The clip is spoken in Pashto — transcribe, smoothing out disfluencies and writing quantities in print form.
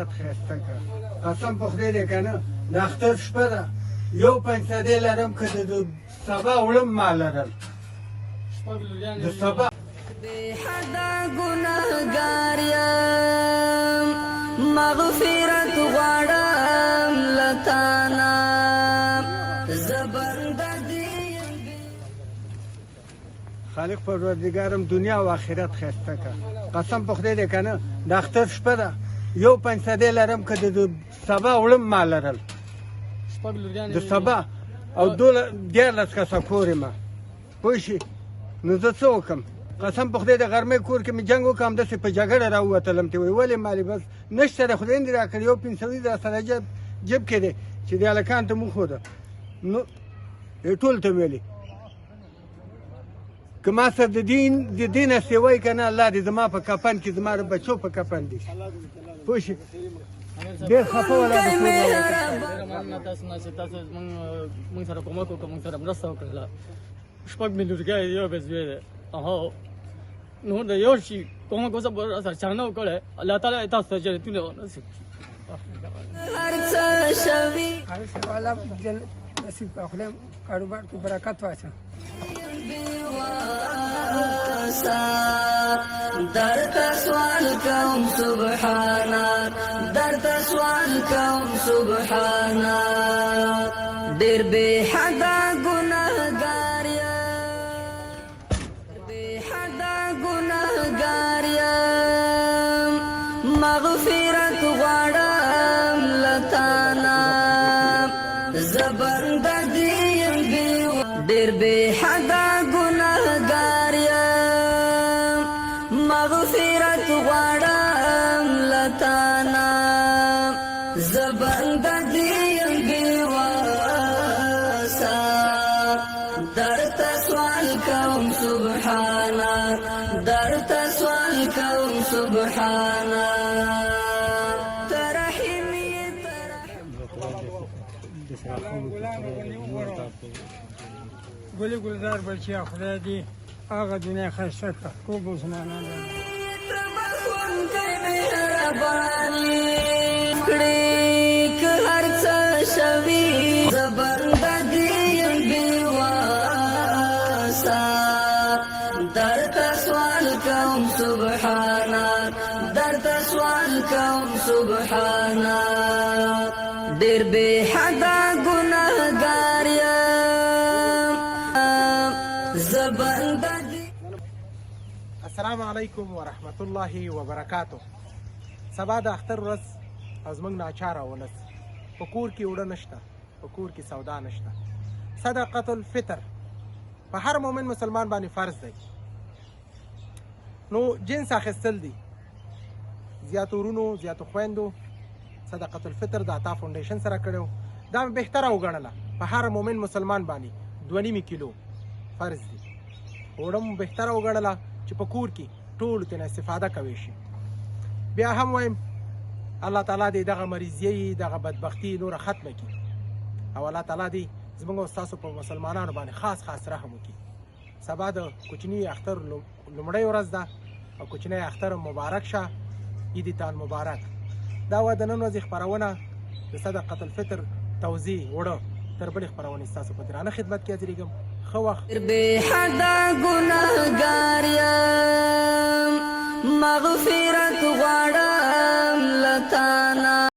خسته که قسم په خدای دی که نه د اختر شپه ده یو پنځه لرم که د سبا وړم ما لرل د سبا بحدا گناهگار یم مغفرت غواړم لتانا خالق پروردګارم دنیا او آخرت خسته که قسم په خدای دی که نه د اختر شپه ده یو پنځه لرم که د سبا وړم ما لرل د سبا او 14 کسه کور یم پوه شي نو زه څه وکړم قسم په خدای د غرمې کور کې مې جنګ وکړ همداسې په جګړه راووتلم ته وایي ولې مالې بس نشته دی خدای دې راکړي یو پنسوي در سره جیب کې دی چې د هلکانو ته مو ښوده نو ټول ته ویلې که ما سره د دې نه سیوی که نه الله دې زما په کفن کې زما د بچو په کفن دي پوه شي ډېر خفه ولاړ تاسو نه چې تاسو موږ سره کومک وکړه موږ سره مرسته وکړله شپږ مې لورګی یو بې زوی دی نو د یو شي کومک اوسه سره چا نه وکړی الله تعالی تاسو ته جنتونه ونصیب هر څه شوي الله نصیب کړه خدای کاروبار کې برکت واچوي درته سوال کوم سبحانا درته سوال کوم سبحانا ډېر بې حده ګناهګار یم بې حده ګناهګار یم مغفرت غواړم لتانا زه بنده دې یم ډېر بې حده ګناهګار یم مغفرت غواړم لتانا زه بنده دې یم بېواسه درته سوال کوم سبحانا درته سوال کوم سبحانا ګلي ګلزار بچیا خدای دې هغه دنیا ښایسته کړه ټول مسلمانان که هر څه شوي زه بنده دې یم بېواسه درته سوال کوم سبحانا درته سوال کوم سبحانا ډېر بې حده ګناهګار یم زه بنده السلام علیکم ورحمت الله وبرکاتو سبا د اختر ورځ او زموږ ناچاره ولس په کور کې اوړه نشته په کور کې سودا نشته صدقة الفطر په هر مؤمن مسلمان باندې فرض دی نو جنس اخیستل دي زیاتو ورونو زیاتو خویندو صدقة الفطر د عطا فاونډیشن سره کړو دا مې بهتره وګڼله په هر مؤمن مسلمان باندې 2.5 کیلو فرض دي اوړه مو بهتره وګڼله چې په کور کې ټولو ترې استفاده کوی شي بیا هم وایم الله تعالی دې دغه مریضیې دغه بدبختي نوره ختمه کړي او الله تعالی دې زموږ او ستاسو په مسلمانانو باندې خاص رحم وکړي سبا د کوچني اختر لومړۍ ورځ ده او کوچنی اختر مبارک شه عیدتان مبارک دا وه د نن ورځې خپرونه د صدقة الفطر توضیح وړه تر بلې خپرونې ستاسو په درانه خدمت کې حاضرېږم ښه وخت بې حده ګناهګار یم مغفرت غواړم لتانا